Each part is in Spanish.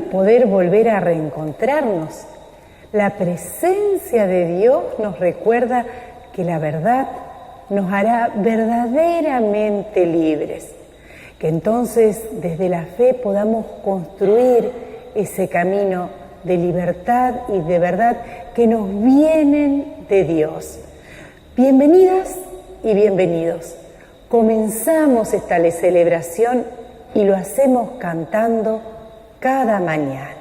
poder volver a reencontrarnos. La presencia de Dios nos recuerda que la verdad nos hará verdaderamente libres. Que entonces desde la fe podamos construir ese camino de libertad y de verdad que nos vienen de Dios. Bienvenidas y bienvenidos. Comenzamos esta celebración y lo hacemos cantando cada mañana.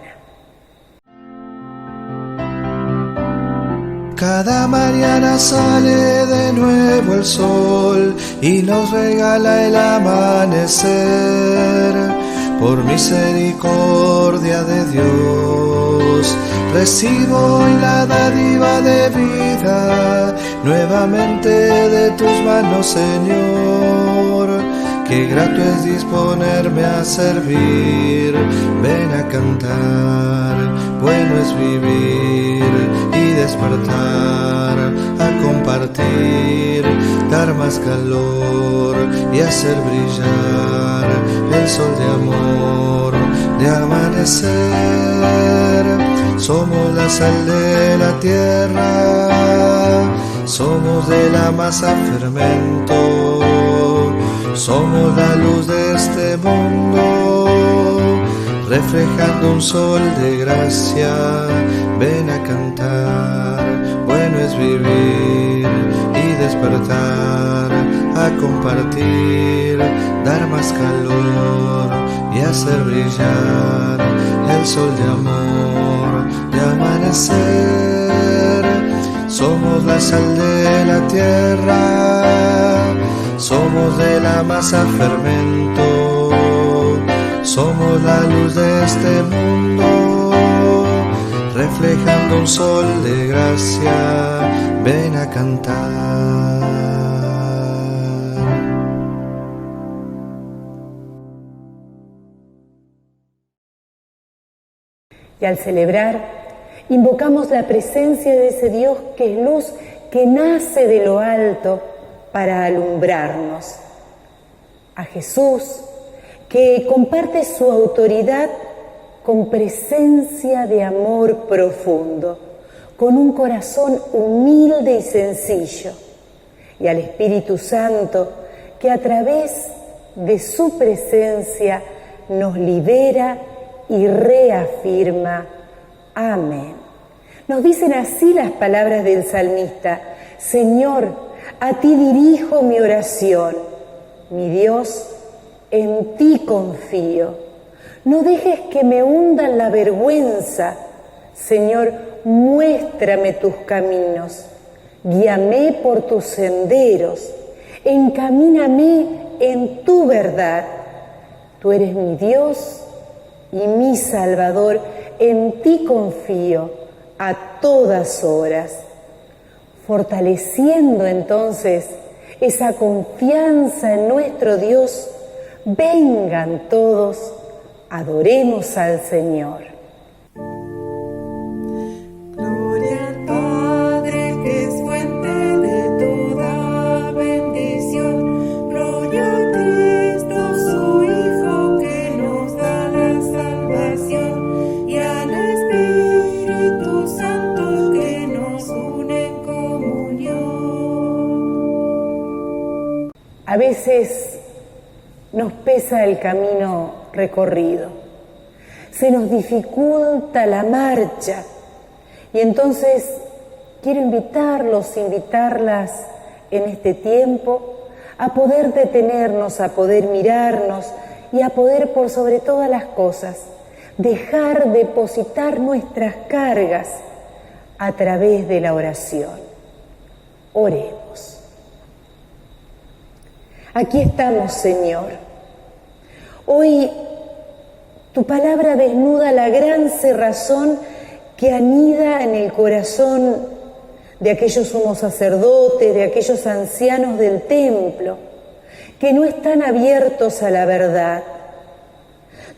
Cada mañana sale de nuevo el sol y nos regala el amanecer. Por misericordia de Dios, recibo hoy la dádiva de vida, nuevamente de tus manos, Señor. Qué grato es disponerme a servir, ven a cantar, bueno es vivir y despertar, a compartir, dar más calor y hacer brillar el sol de amor, de amanecer. Somos la sal de la tierra, somos de la masa fermento, somos la luz de este mundo, reflejando un sol de gracia. Ven a cantar, bueno es vivir y despertar, a compartir, dar más calor y hacer brillar el sol de amor, de amanecer. Somos la sal de la tierra, somos de la masa fermento, somos la luz de este mundo, reflejando un sol de gracia. Ven a cantar. Y al celebrar, invocamos la presencia de ese Dios que es luz, que nace de lo alto para alumbrarnos. A Jesús, que comparte su autoridad con presencia de amor profundo, con un corazón humilde y sencillo. Y al Espíritu Santo, que a través de su presencia nos libera y reafirma. Amén. Nos dicen así las palabras del salmista: Señor, a ti dirijo mi oración. Mi Dios, en ti confío. No dejes que me hunda en la vergüenza. Señor, muéstrame tus caminos. Guíame por tus senderos. Encamíname en tu verdad. Tú eres mi Dios y mi Salvador. En ti confío a todas horas. Fortaleciendo entonces esa confianza en nuestro Dios, vengan todos, adoremos al Señor. Gloria al Padre, que es fuente de toda bendición. Gloria a Cristo, su Hijo, que nos da la salvación. Y al Espíritu Santo, que nos une en comunión. A veces nos pesa el camino recorrido, se nos dificulta la marcha y entonces quiero invitarlas en este tiempo a poder detenernos, a poder mirarnos y a poder, por sobre todas las cosas, dejar depositar nuestras cargas a través de la oración. Oremos. Aquí estamos, Señor. Hoy tu palabra desnuda la gran cerrazón que anida en el corazón de aquellos sumos sacerdotes, de aquellos ancianos del templo, que no están abiertos a la verdad.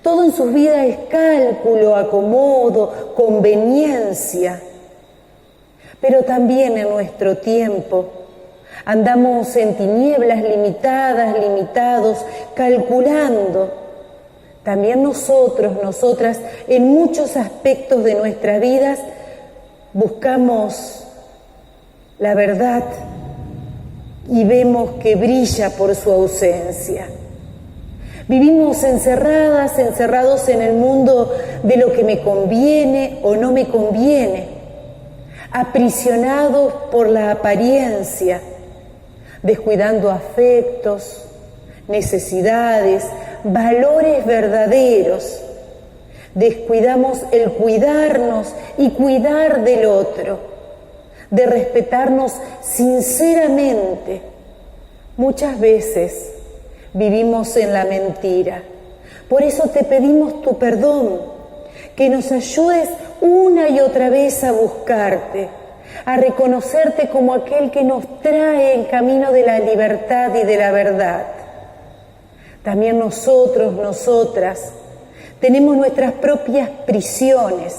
Todo en sus vidas es cálculo, acomodo, conveniencia. Pero también en nuestro tiempo andamos en tinieblas limitados, calculando, también nosotros, nosotras, en muchos aspectos de nuestras vidas, buscamos la verdad y vemos que brilla por su ausencia. Vivimos encerrados en el mundo de lo que me conviene o no me conviene, aprisionados por la apariencia, descuidando afectos, necesidades, valores verdaderos. Descuidamos el cuidarnos y cuidar del otro, de respetarnos sinceramente. Muchas veces vivimos en la mentira. Por eso te pedimos tu perdón, que nos ayudes una y otra vez a buscarte, a reconocerte como aquel que nos trae en camino de la libertad y de la verdad. También nosotros, nosotras, tenemos nuestras propias prisiones,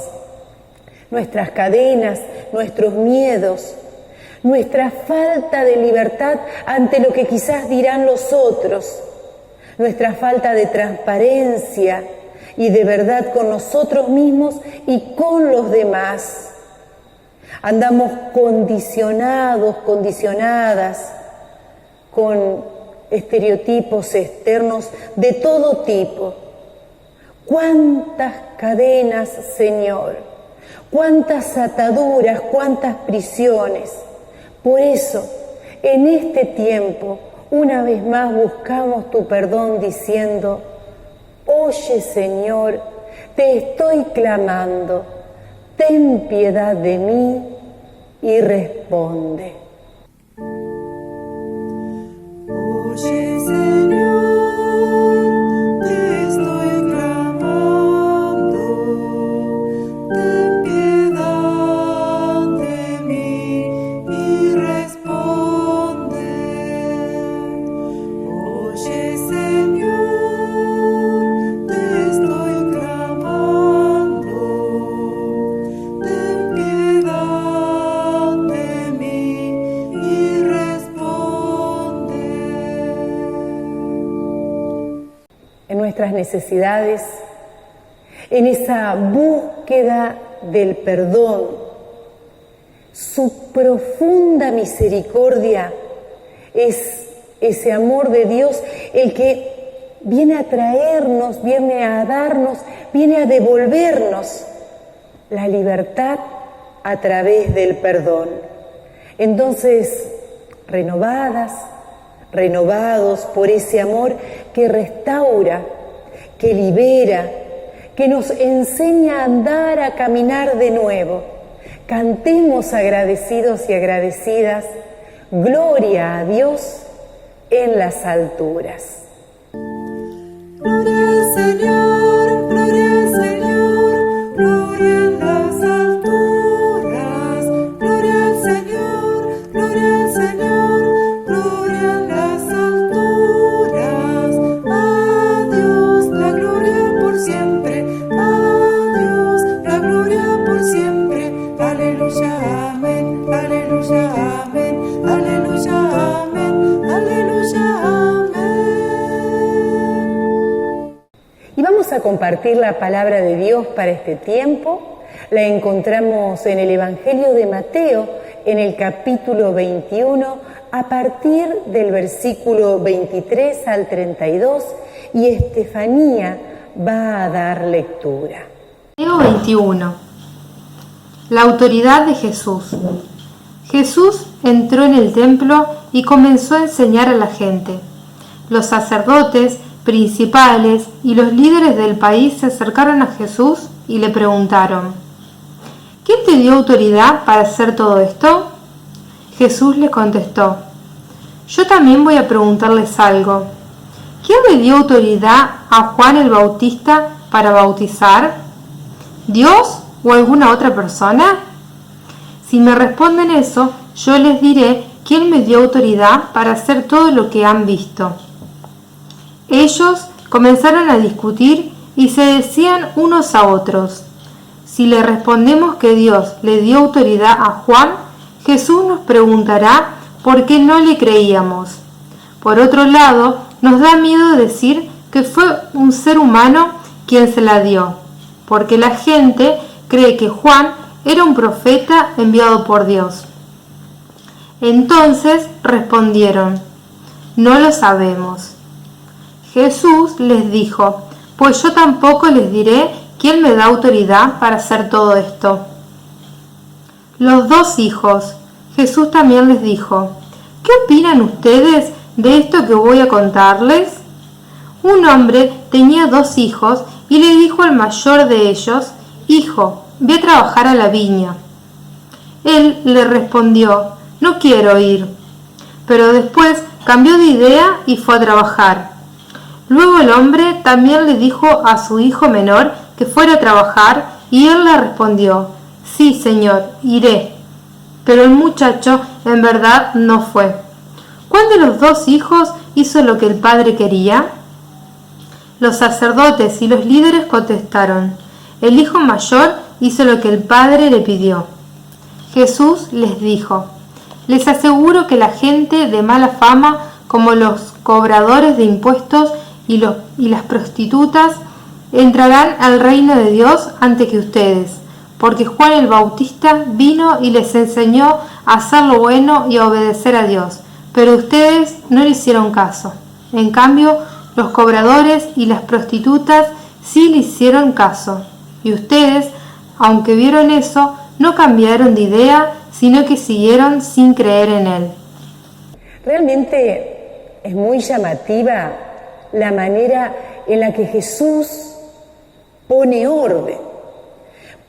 nuestras cadenas, nuestros miedos, nuestra falta de libertad ante lo que quizás dirán los otros, nuestra falta de transparencia y de verdad con nosotros mismos y con los demás. Andamos condicionados, condicionadas, con estereotipos externos de todo tipo. ¿Cuántas cadenas, Señor? ¿Cuántas ataduras? ¿Cuántas prisiones? Por eso, en este tiempo, una vez más buscamos tu perdón diciendo: oye, Señor, te estoy clamando, ten piedad de mí y responde. Oye, Señor, te estoy clamando, ten piedad de mí y responde. Oye, Señor, te estoy clamando, ten piedad de mí y responde. En nuestras necesidades, en esa búsqueda del perdón, su profunda misericordia es ese amor de Dios el que viene a traernos, viene a darnos, viene a devolvernos la libertad a través del perdón. Entonces, renovados por ese amor que restaura, que libera, que nos enseña a andar, a caminar de nuevo. Cantemos agradecidos y agradecidas, gloria a Dios en las alturas. Gloria al Señor, gloria al Señor, gloria en las alturas. Gloria al Señor, gloria al Señor, gloria en las alturas. A Dios la gloria por siempre, a Dios la gloria por siempre. Aleluya, amén, aleluya, amén, aleluya, amén, aleluya, amén. Y vamos a compartir la palabra de Dios para este tiempo. La encontramos en el Evangelio de Mateo, en el capítulo 21, a partir del versículo 23 al 32, y Estefanía va a dar lectura. Mateo 21. La autoridad de Jesús. Jesús entró en el templo y comenzó a enseñar a la gente. Los sacerdotes, principales y los líderes del país se acercaron a Jesús y le preguntaron: ¿quién te dio autoridad para hacer todo esto? Jesús les contestó: yo también voy a preguntarles algo. ¿Quién le dio autoridad a Juan el Bautista para bautizar? ¿Dios o alguna otra persona? Si me responden eso, yo les diré quién me dio autoridad para hacer todo lo que han visto. Ellos comenzaron a discutir y se decían unos a otros: si le respondemos que Dios le dio autoridad a Juan, Jesús nos preguntará por qué no le creíamos. Por otro lado, nos da miedo decir que fue un ser humano quien se la dio, porque la gente cree que Juan era un profeta enviado por Dios. Entonces respondieron: no lo sabemos. Jesús les dijo: pues yo tampoco les diré quién me da autoridad para hacer todo esto. Los dos hijos. Jesús también les dijo: ¿qué opinan ustedes de esto que voy a contarles? Un hombre tenía 2 hijos y le dijo al mayor de ellos: hijo, ve a trabajar a la viña. Él le respondió: no quiero ir. Pero después cambió de idea y fue a trabajar. Luego el hombre también le dijo a su hijo menor que fuera a trabajar y él le respondió: sí, señor, iré. Pero el muchacho en verdad no fue. ¿Cuál de los 2 hijos hizo lo que el padre quería? Los sacerdotes y los líderes contestaron: el hijo mayor hizo lo que el padre le pidió. Jesús les dijo: les aseguro que la gente de mala fama, como los cobradores de impuestos y las prostitutas, entrarán al reino de Dios antes que ustedes, porque Juan el Bautista vino y les enseñó a hacer lo bueno y a obedecer a Dios, pero ustedes no le hicieron caso. En cambio, los cobradores y las prostitutas sí le hicieron caso, y ustedes, aunque vieron eso, no cambiaron de idea, sino que siguieron sin creer en él. Realmente es muy llamativa la manera en la que Jesús pone orden,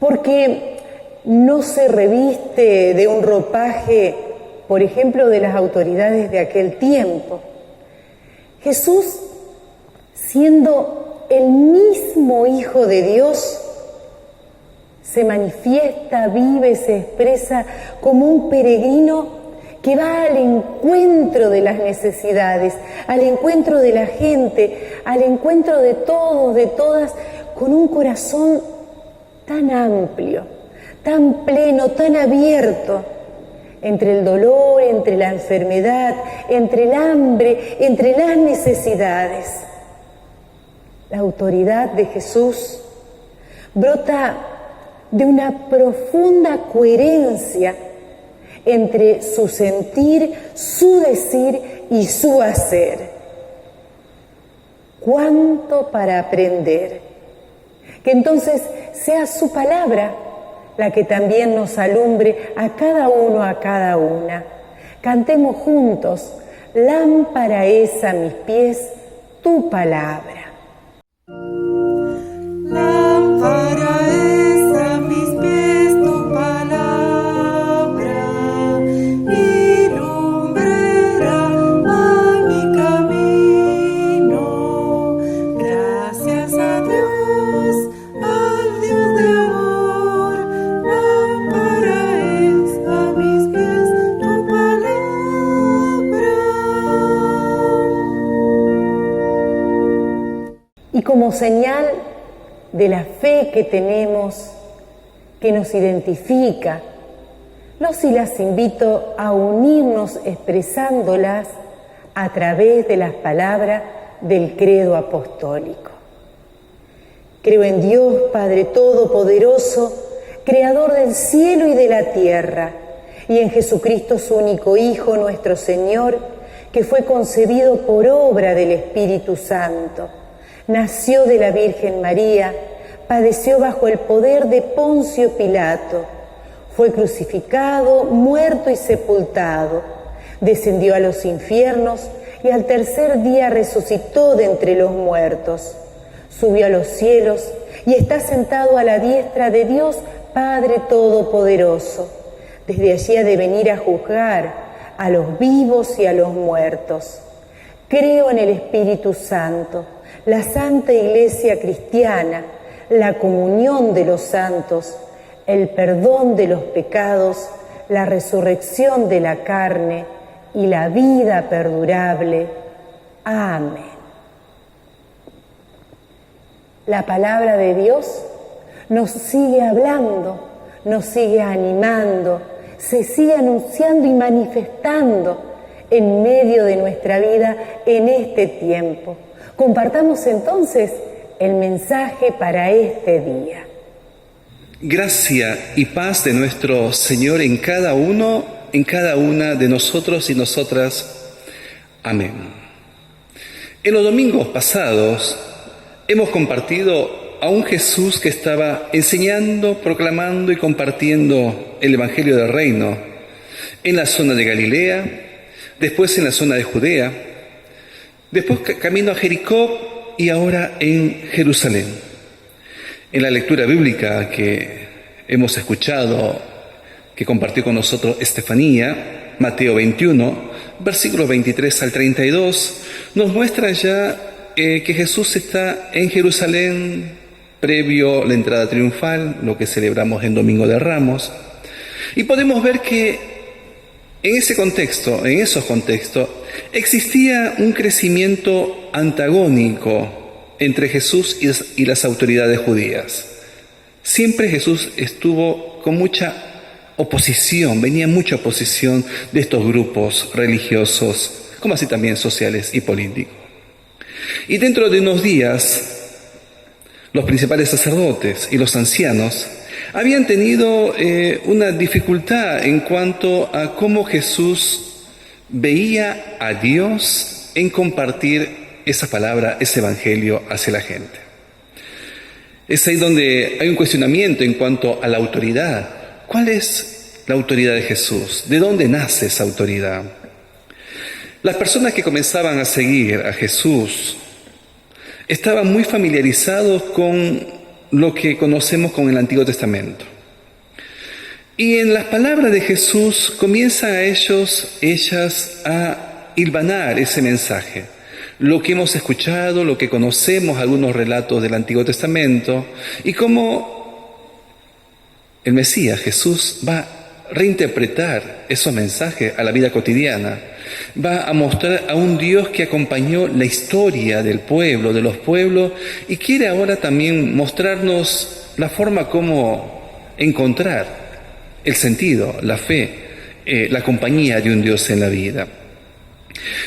porque no se reviste de un ropaje, por ejemplo, de las autoridades de aquel tiempo. Jesús, siendo el mismo Hijo de Dios, se manifiesta, vive, se expresa como un peregrino que va al encuentro de las necesidades, al encuentro de la gente, al encuentro de todos, de todas, con un corazón tan amplio, tan pleno, tan abierto, entre el dolor, entre la enfermedad, entre el hambre, entre las necesidades. La autoridad de Jesús brota de una profunda coherencia entre su sentir, su decir y su hacer. ¿Cuánto para aprender? Que entonces sea su palabra la que también nos alumbre a cada uno, a cada una. Cantemos juntos: lámpara es a mis pies tu palabra. Lámpara es a mis pies tu palabra y lumbrera a mi camino. Gracias a Dios, al Dios de amor. Lámpara es a mis pies tu palabra. Y como señal de la fe que tenemos, que nos identifica, los y las invito a unirnos expresándolas a través de las palabras del credo apostólico. Creo en Dios, Padre Todopoderoso, Creador del cielo y de la tierra, y en Jesucristo, su único Hijo, nuestro Señor, que fue concebido por obra del Espíritu Santo. Nació de la Virgen María, padeció bajo el poder de Poncio Pilato, fue crucificado, muerto y sepultado, descendió a los infiernos y al tercer día resucitó de entre los muertos, subió a los cielos y está sentado a la diestra de Dios Padre Todopoderoso. Desde allí ha de venir a juzgar a los vivos y a los muertos. Creo en el Espíritu Santo, la Santa Iglesia Cristiana, la comunión de los santos, el perdón de los pecados, la resurrección de la carne y la vida perdurable. Amén. La palabra de Dios nos sigue hablando, nos sigue animando, se sigue anunciando y manifestando en medio de nuestra vida en este tiempo. Compartamos entonces el mensaje para este día. Gracia y paz de nuestro Señor en cada uno, en cada una de nosotros y nosotras. Amén. En los domingos pasados hemos compartido a un Jesús que estaba enseñando, proclamando y compartiendo el Evangelio del Reino en la zona de Galilea, después en la zona de Judea, después camino a Jericó y ahora en Jerusalén. En la lectura bíblica que hemos escuchado, que compartió con nosotros Estefanía, Mateo 21, versículos 23 al 32, nos muestra ya que Jesús está en Jerusalén previo a la entrada triunfal, lo que celebramos en Domingo de Ramos, y podemos ver que en esos contextos, existía un crecimiento antagónico entre Jesús y las autoridades judías. Siempre Jesús estuvo con mucha oposición, venía mucha oposición de estos grupos religiosos, como así también sociales y políticos. Y dentro de unos días, los principales sacerdotes y los ancianos habían tenido una dificultad en cuanto a cómo Jesús veía a Dios en compartir esa palabra, ese evangelio hacia la gente. Es ahí donde hay un cuestionamiento en cuanto a la autoridad. ¿Cuál es la autoridad de Jesús? ¿De dónde nace esa autoridad? Las personas que comenzaban a seguir a Jesús estaban muy familiarizados con lo que conocemos con el Antiguo Testamento. Y en las palabras de Jesús comienzan ellas a hilvanar ese mensaje. Lo que hemos escuchado, lo que conocemos, algunos relatos del Antiguo Testamento, y cómo el Mesías, Jesús, va a reinterpretar esos mensajes a la vida cotidiana. Va a mostrar a un Dios que acompañó la historia del pueblo, de los pueblos, y quiere ahora también mostrarnos la forma como encontrar el sentido, la fe, la compañía de un Dios en la vida.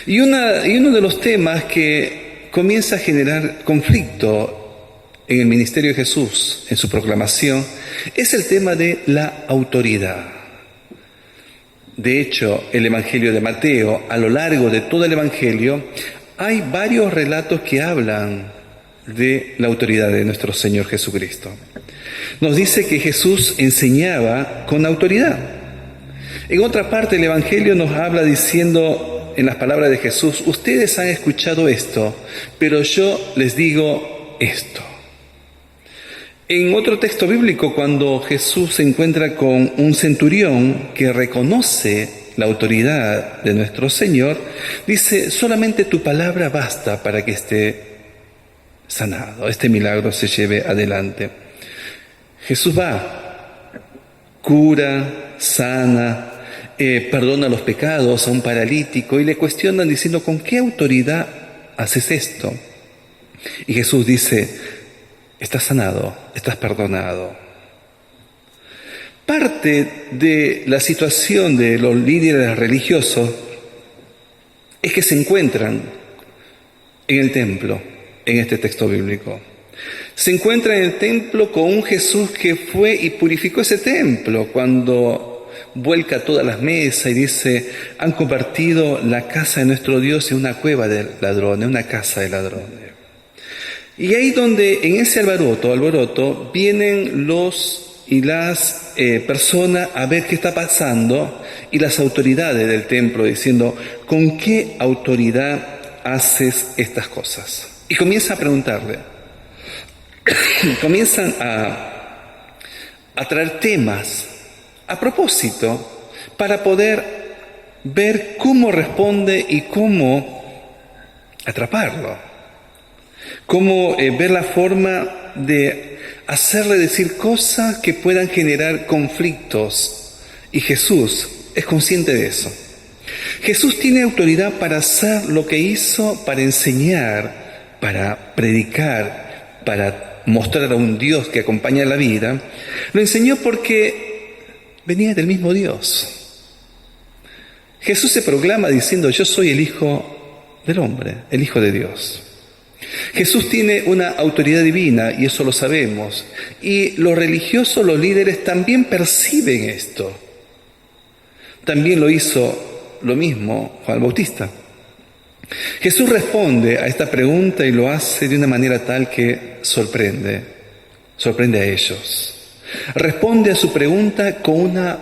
Y uno de los temas que comienza a generar conflicto en el ministerio de Jesús, en su proclamación, es el tema de la autoridad. De hecho, el Evangelio de Mateo, a lo largo de todo el Evangelio, hay varios relatos que hablan de la autoridad de nuestro Señor Jesucristo. Nos dice que Jesús enseñaba con autoridad. En otra parte del Evangelio nos habla diciendo, en las palabras de Jesús, ustedes han escuchado esto, pero yo les digo esto. En otro texto bíblico, cuando Jesús se encuentra con un centurión que reconoce la autoridad de nuestro Señor, dice, solamente tu palabra basta para que esté sanado, este milagro se lleve adelante. Jesús va, cura, sana, perdona los pecados a un paralítico y le cuestionan diciendo, ¿con qué autoridad haces esto? Y Jesús dice, estás sanado, estás perdonado. Parte de la situación de los líderes religiosos es que se encuentran en el templo, en este texto bíblico. Se encuentran en el templo con un Jesús que fue y purificó ese templo cuando vuelca todas las mesas y dice, han convertido la casa de nuestro Dios en una cueva de ladrones, una casa de ladrones. Y ahí donde en ese alboroto, vienen los y las personas a ver qué está pasando y las autoridades del templo diciendo, ¿con qué autoridad haces estas cosas? Y comienzan a preguntarle, comienzan a traer temas a propósito para poder ver cómo responde y cómo atraparlo. Cómo ver la forma de hacerle decir cosas que puedan generar conflictos. Y Jesús es consciente de eso. Jesús tiene autoridad para hacer lo que hizo, para enseñar, para predicar, para mostrar a un Dios que acompaña la vida. Lo enseñó porque venía del mismo Dios. Jesús se proclama diciendo, yo soy el Hijo del Hombre, el Hijo de Dios. Jesús tiene una autoridad divina y eso lo sabemos. Y los religiosos, los líderes también perciben esto. También lo hizo lo mismo Juan el Bautista. Jesús responde a esta pregunta y lo hace de una manera tal que sorprende a ellos. Responde a su pregunta con una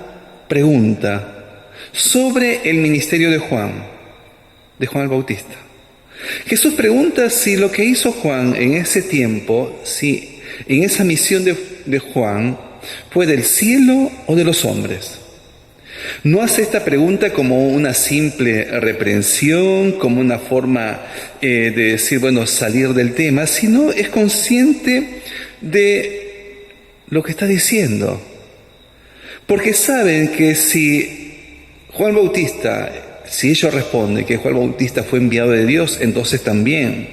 pregunta sobre el ministerio de Juan el Bautista. Jesús pregunta si lo que hizo Juan en ese tiempo, si en esa misión de Juan, fue del cielo o de los hombres. No hace esta pregunta como una simple reprensión, como una forma de decir, salir del tema, sino es consciente de lo que está diciendo. Porque saben que si ellos responden que Juan Bautista fue enviado de Dios, entonces también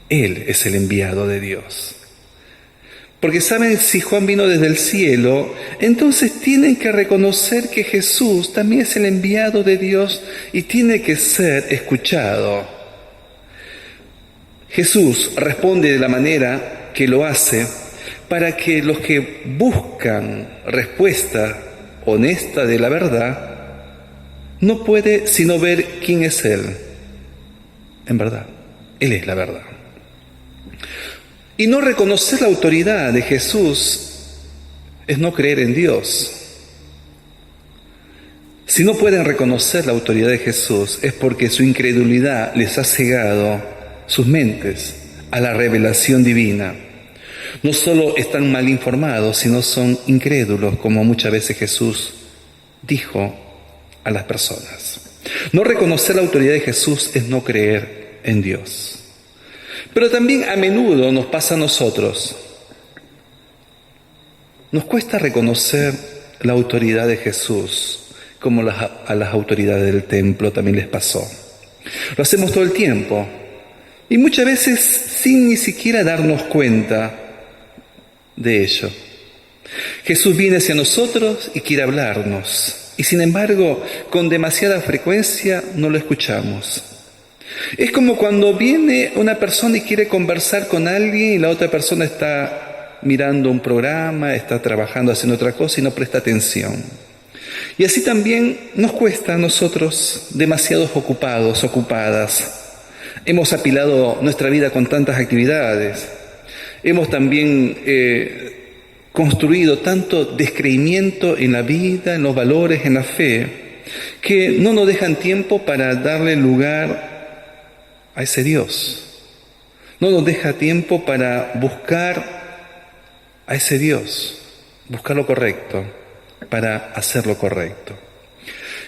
Él es el enviado de Dios. Porque saben, si Juan vino desde el cielo, entonces tienen que reconocer que Jesús también es el enviado de Dios y tiene que ser escuchado. Jesús responde de la manera que lo hace para que los que buscan respuesta honesta de la verdad no puede sino ver quién es Él. En verdad, Él es la verdad. Y no reconocer la autoridad de Jesús es no creer en Dios. Si no pueden reconocer la autoridad de Jesús es porque su incredulidad les ha cegado sus mentes a la revelación divina. No solo están mal informados, sino son incrédulos, como muchas veces Jesús dijo a las personas. No reconocer la autoridad de Jesús es no creer en Dios. Pero también a menudo nos pasa a nosotros. Nos cuesta reconocer la autoridad de Jesús, como a las autoridades del templo también les pasó. Lo hacemos todo el tiempo y muchas veces sin ni siquiera darnos cuenta de ello. Jesús viene hacia nosotros y quiere hablarnos, y sin embargo, con demasiada frecuencia no lo escuchamos. Es como cuando viene una persona y quiere conversar con alguien y la otra persona está mirando un programa, está trabajando, haciendo otra cosa y no presta atención. Y así también nos cuesta a nosotros, demasiados ocupados, ocupadas. Hemos apilado nuestra vida con tantas actividades. Hemos también construido tanto descreimiento en la vida, en los valores, en la fe, que no nos dejan tiempo para darle lugar a ese Dios. No nos deja tiempo para buscar a ese Dios, buscar lo correcto, para hacer lo correcto.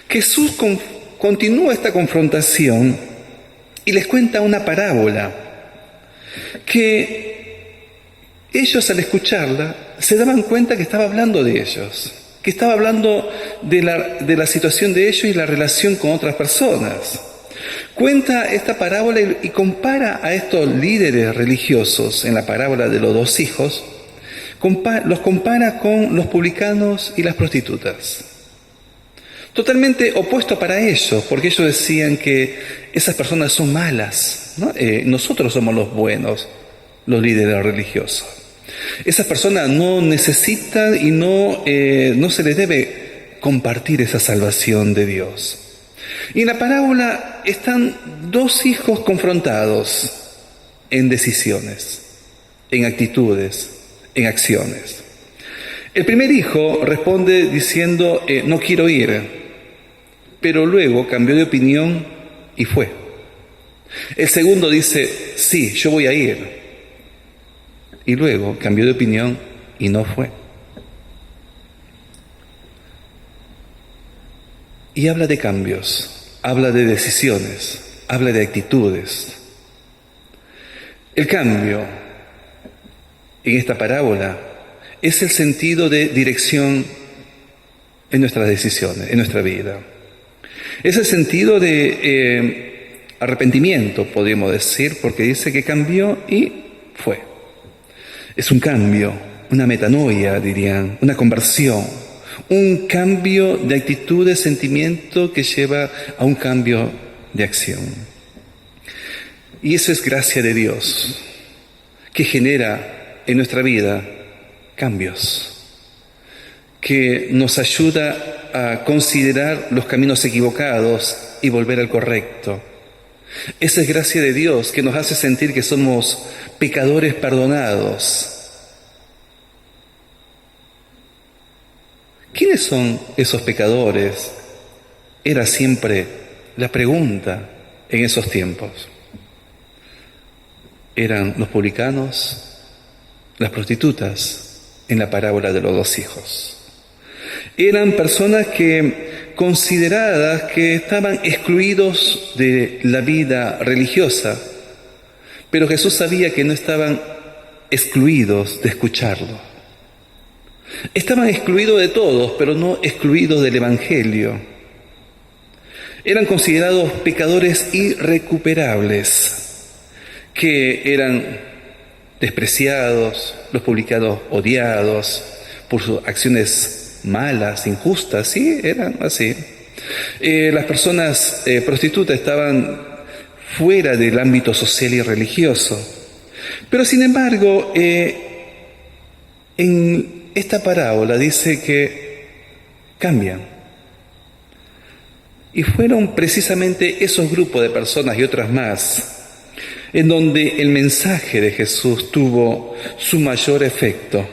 Jesús continúa esta confrontación y les cuenta una parábola que ellos, al escucharla, se daban cuenta que estaba hablando de ellos, que estaba hablando de la situación de ellos y la relación con otras personas. Cuenta esta parábola y compara a estos líderes religiosos en la parábola de los dos hijos, los compara con los publicanos y las prostitutas. Totalmente opuesto para ellos, porque ellos decían que esas personas son malas, ¿no? Nosotros somos los buenos, los líderes religiosos. Esas personas no necesitan y no se les debe compartir esa salvación de Dios. Y en la parábola están dos hijos confrontados en decisiones, en actitudes, en acciones. El primer hijo responde diciendo, no quiero ir, pero luego cambió de opinión y fue. El segundo dice, sí, yo voy a ir, y luego cambió de opinión y no fue. Y habla de cambios, habla de decisiones, habla de actitudes. El cambio en esta parábola es el sentido de dirección en nuestras decisiones, en nuestra vida. Es el sentido de arrepentimiento, podríamos decir, porque dice que cambió y fue. Es un cambio, una metanoia, dirían, una conversión, un cambio de actitud, de sentimiento que lleva a un cambio de acción. Y eso es gracia de Dios, que genera en nuestra vida cambios, que nos ayuda a considerar los caminos equivocados y volver al correcto. Esa es gracia de Dios, que nos hace sentir que somos pecadores perdonados. ¿Quiénes son esos pecadores? Era siempre la pregunta en esos tiempos. Eran los publicanos, las prostitutas en la parábola de los 2 hijos. Eran personas consideradas que estaban excluidos de la vida religiosa, pero Jesús sabía que no estaban excluidos de escucharlo. Estaban excluidos de todos, pero no excluidos del Evangelio. Eran considerados pecadores irrecuperables, que eran despreciados, los publicanos odiados por sus acciones malas, injustas, sí, eran así. Las personas prostitutas estaban fuera del ámbito social y religioso. Pero sin embargo, en esta parábola dice que cambian. Y fueron precisamente esos grupos de personas y otras más en donde el mensaje de Jesús tuvo su mayor efecto,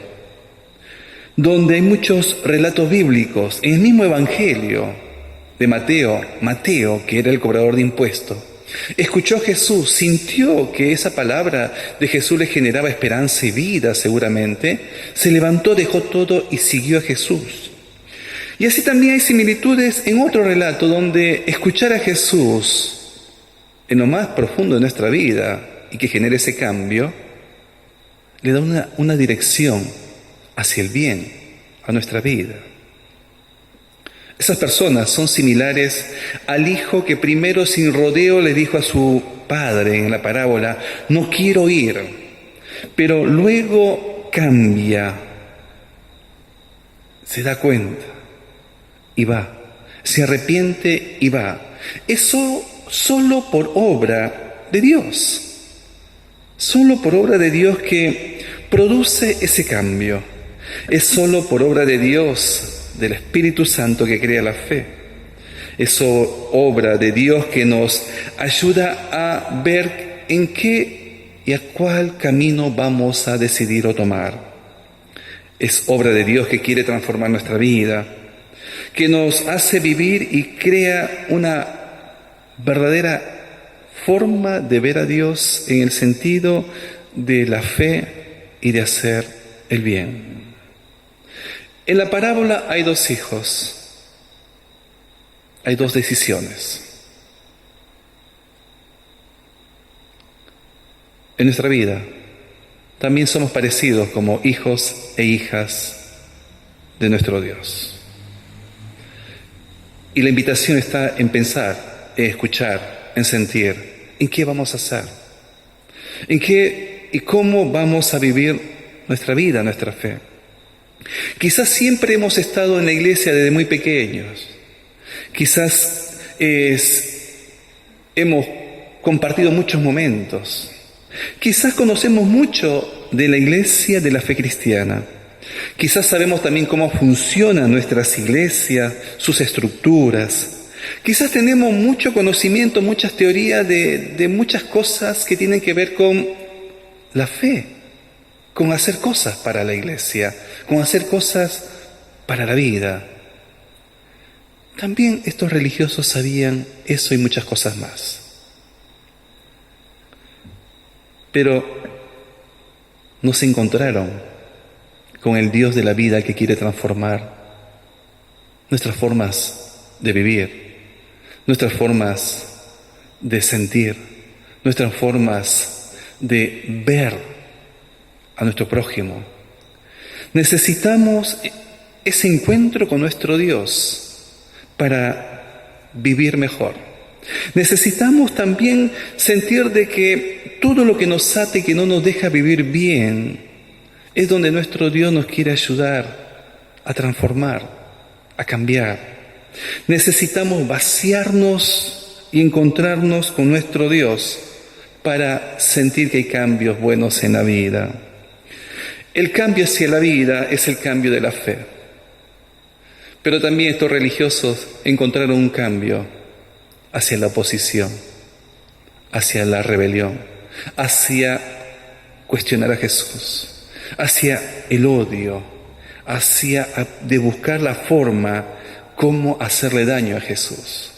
donde hay muchos relatos bíblicos, en el mismo Evangelio de Mateo, que era el cobrador de impuestos, escuchó a Jesús, sintió que esa palabra de Jesús le generaba esperanza y vida seguramente, se levantó, dejó todo y siguió a Jesús. Y así también hay similitudes en otro relato donde escuchar a Jesús en lo más profundo de nuestra vida y que genere ese cambio, le da una dirección hacia el bien a nuestra vida. Esas personas son similares al hijo que primero sin rodeo le dijo a su padre en la parábola, no quiero ir, pero luego cambia, se da cuenta y va, se arrepiente y va. Eso solo por obra de Dios, solo por obra de Dios que produce ese cambio. Es solo por obra de Dios, del Espíritu Santo, que crea la fe. Es obra de Dios que nos ayuda a ver en qué y a cuál camino vamos a decidir o tomar. Es obra de Dios que quiere transformar nuestra vida, que nos hace vivir y crea una verdadera forma de ver a Dios en el sentido de la fe y de hacer el bien. En la parábola hay 2 hijos, hay 2 decisiones. En nuestra vida también somos parecidos como hijos e hijas de nuestro Dios. Y la invitación está en pensar, en escuchar, en sentir, en qué vamos a hacer, en qué y cómo vamos a vivir nuestra vida, nuestra fe. Quizás siempre hemos estado en la iglesia desde muy pequeños, quizás hemos compartido muchos momentos, quizás conocemos mucho de la iglesia, de la fe cristiana, quizás sabemos también cómo funcionan nuestras iglesias, sus estructuras. Quizás tenemos mucho conocimiento, muchas teorías de muchas cosas que tienen que ver con la fe, con hacer cosas para la iglesia, con hacer cosas para la vida. También estos religiosos sabían eso y muchas cosas más. Pero no se encontraron con el Dios de la vida que quiere transformar nuestras formas de vivir, nuestras formas de sentir, nuestras formas de ver a nuestro prójimo. Necesitamos ese encuentro con nuestro Dios para vivir mejor. Necesitamos también sentir de que todo lo que nos ate y que no nos deja vivir bien es donde nuestro Dios nos quiere ayudar a transformar, a cambiar. Necesitamos vaciarnos y encontrarnos con nuestro Dios para sentir que hay cambios buenos en la vida. El cambio hacia la vida es el cambio de la fe. Pero también estos religiosos encontraron un cambio hacia la oposición, hacia la rebelión, hacia cuestionar a Jesús, hacia el odio, hacia de buscar la forma cómo hacerle daño a Jesús.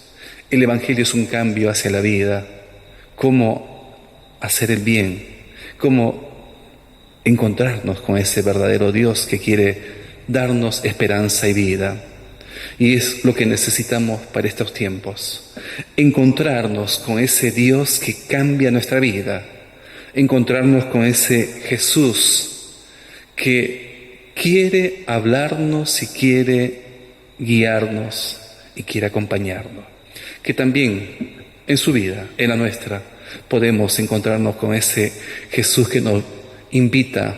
El Evangelio es un cambio hacia la vida, cómo hacer el bien, cómo encontrarnos con ese verdadero Dios que quiere darnos esperanza y vida. Y es lo que necesitamos para estos tiempos, encontrarnos con ese Dios que cambia nuestra vida, encontrarnos con ese Jesús que quiere hablarnos y quiere guiarnos y quiere acompañarnos. Que también en su vida, en la nuestra, podemos encontrarnos con ese Jesús que nos invita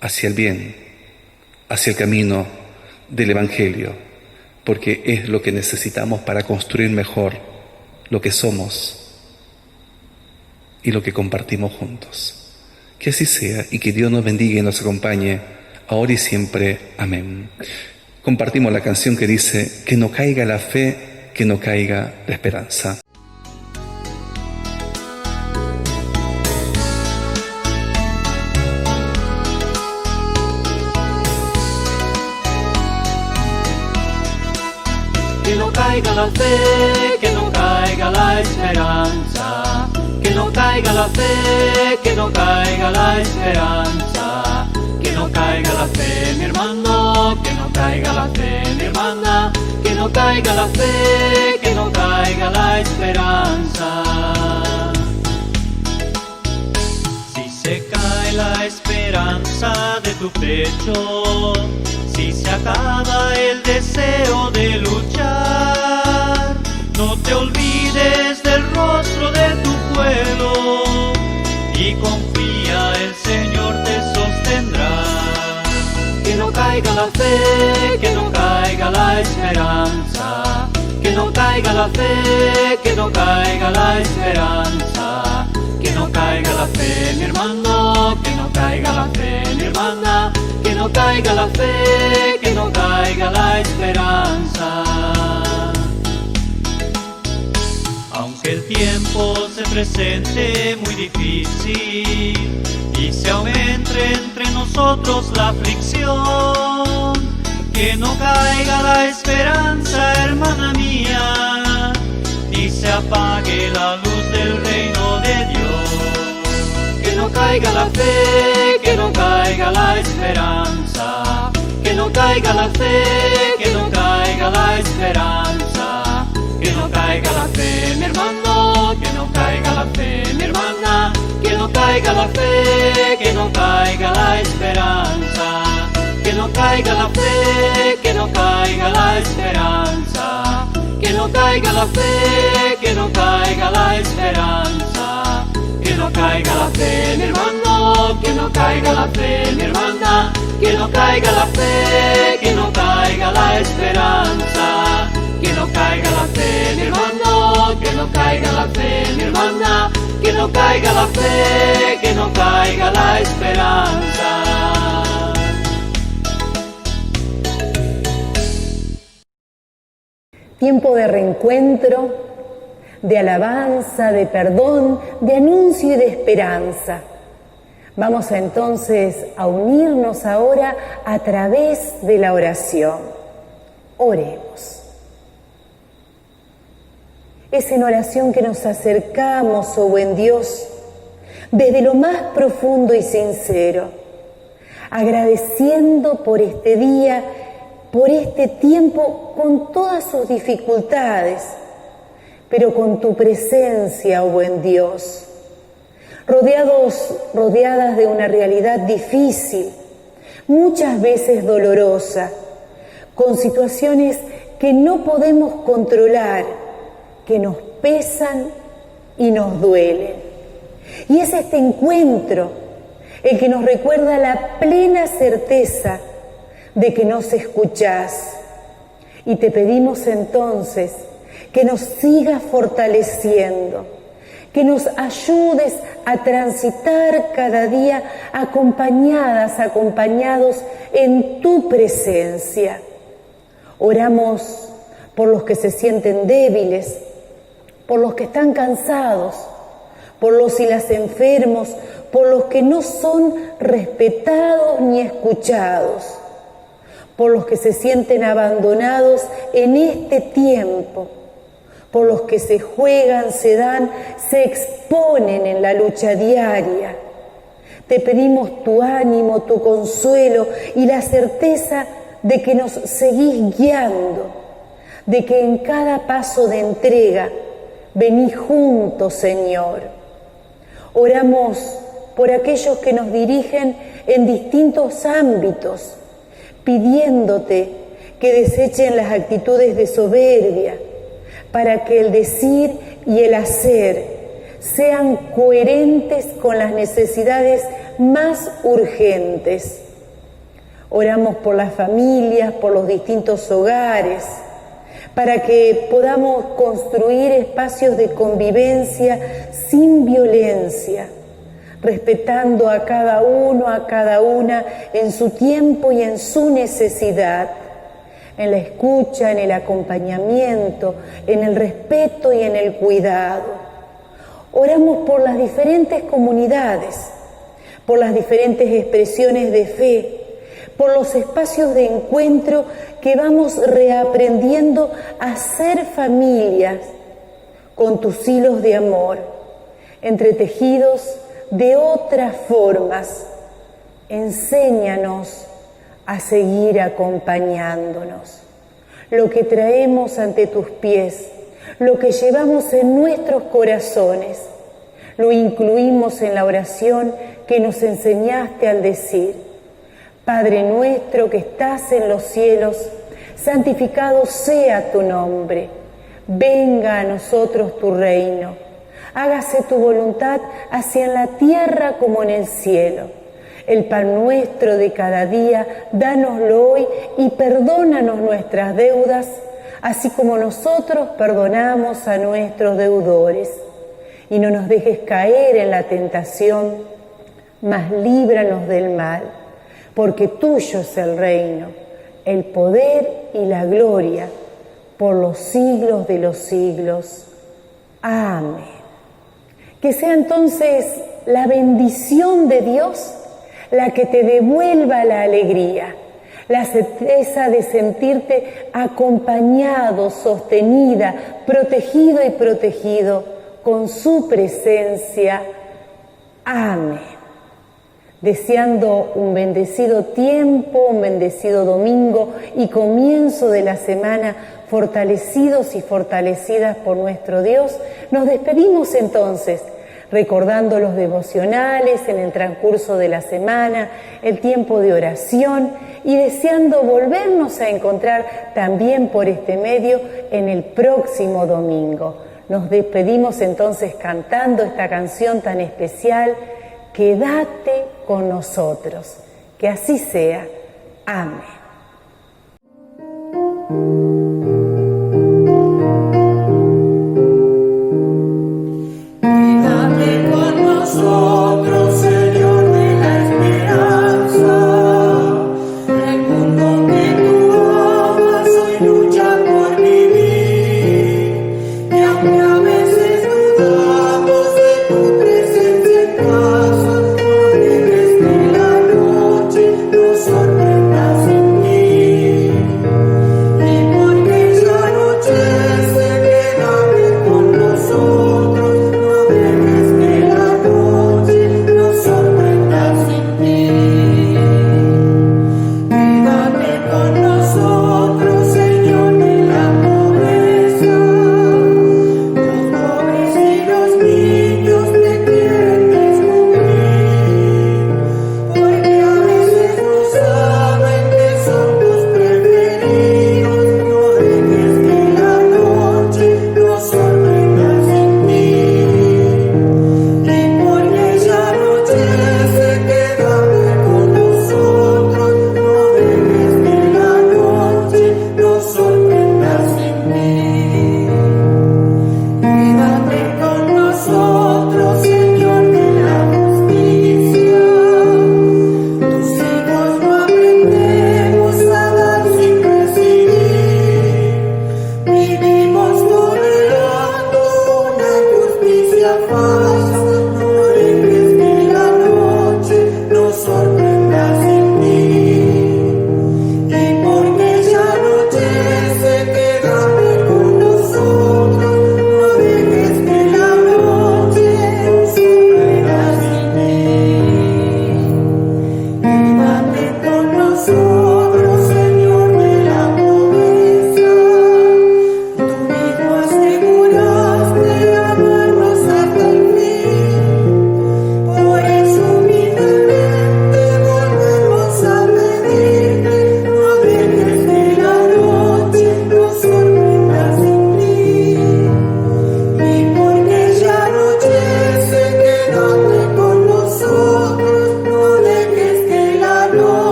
hacia el bien, hacia el camino del Evangelio, porque es lo que necesitamos para construir mejor lo que somos y lo que compartimos juntos. Que así sea y que Dios nos bendiga y nos acompañe ahora y siempre. Amén. Compartimos la canción que dice: que no caiga la fe, que no caiga la esperanza. Que no caiga la fe, que no caiga la esperanza, que no caiga la fe, que no caiga la esperanza, que no caiga la fe, mi hermano, que no caiga la fe, mi hermana, que no caiga la fe, que no caiga la esperanza. Si se cae la esperanza de tu pecho, si se acaba el deseo de luchar, no te olvides del rostro de tu pueblo y confía, el Señor te sostendrá. Que no caiga la fe, que no caiga la esperanza, que no caiga la fe, que no caiga la esperanza, que no caiga la fe, mi hermano, que no caiga la fe, mi hermana, que no caiga la fe, que no caiga la esperanza. Aunque el tiempo se presente muy difícil y se aumente entre nosotros la aflicción, que no caiga la esperanza, hermana mía, ni se apague la luz del reino de Dios. Que no caiga la fe, que no caiga la esperanza, que no caiga la fe, que no caiga la esperanza, que no caiga la fe, mi hermano, que no caiga la fe, mi hermana, que no caiga la fe, que no caiga la esperanza, que no caiga la fe, que no caiga la esperanza, que no caiga la fe, que no caiga la esperanza, que no caiga la fe, mi hermano, que no caiga la fe, mi hermana, que no caiga la fe, que no caiga la esperanza, que no caiga la fe, mi hermano, que no caiga la fe, mi hermana, que no caiga la fe, que no caiga la esperanza. Tiempo de reencuentro, de alabanza, de perdón, de anuncio y de esperanza. Vamos entonces a unirnos ahora a través de la oración. Oremos. Es en oración que nos acercamos, oh buen Dios, desde lo más profundo y sincero, agradeciendo por este día, por este tiempo con todas sus dificultades, pero con tu presencia, oh buen Dios, rodeadas de una realidad difícil, muchas veces dolorosa, con situaciones que no podemos controlar, que nos pesan y nos duelen. Y es este encuentro el que nos recuerda la plena certeza de que nos escuchás. Y te pedimos entonces que nos sigas fortaleciendo, que nos ayudes a transitar cada día acompañadas, acompañados en tu presencia. Oramos por los que se sienten débiles, por los que están cansados, por los y las enfermos, por los que no son respetados ni escuchados, por los que se sienten abandonados en este tiempo, por los que se juegan, se dan, se exponen en la lucha diaria. Te pedimos tu ánimo, tu consuelo y la certeza de que nos seguís guiando, de que en cada paso de entrega venís juntos, Señor. Oramos por aquellos que nos dirigen en distintos ámbitos, pidiéndote que desechen las actitudes de soberbia, para que el decir y el hacer sean coherentes con las necesidades más urgentes. Oramos por las familias, por los distintos hogares, para que podamos construir espacios de convivencia sin violencia, respetando a cada uno, a cada una en su tiempo y en su necesidad, en la escucha, en el acompañamiento, en el respeto y en el cuidado. Oramos por las diferentes comunidades, por las diferentes expresiones de fe, por los espacios de encuentro que vamos reaprendiendo a ser familias con tus hilos de amor, entretejidos de otras formas. Enséñanos a seguir acompañándonos. Lo que traemos ante tus pies, lo que llevamos en nuestros corazones, lo incluimos en la oración que nos enseñaste al decir: Padre nuestro que estás en los cielos, santificado sea tu nombre. Venga a nosotros tu reino. Hágase tu voluntad así en la tierra como en el cielo. El pan nuestro de cada día, dánoslo hoy y perdónanos nuestras deudas, así como nosotros perdonamos a nuestros deudores. Y no nos dejes caer en la tentación, mas líbranos del mal, porque tuyo es el reino, el poder y la gloria, por los siglos de los siglos. Amén. Que sea entonces la bendición de Dios la que te devuelva la alegría, la certeza de sentirte acompañado, sostenida, protegido y protegido con su presencia. Amén. Deseando un bendecido tiempo, un bendecido domingo y comienzo de la semana fortalecidos y fortalecidas por nuestro Dios, nos despedimos entonces, recordando los devocionales en el transcurso de la semana, el tiempo de oración y deseando volvernos a encontrar también por este medio en el próximo domingo. Nos despedimos entonces cantando esta canción tan especial, Quédate con nosotros. Que así sea. Amén.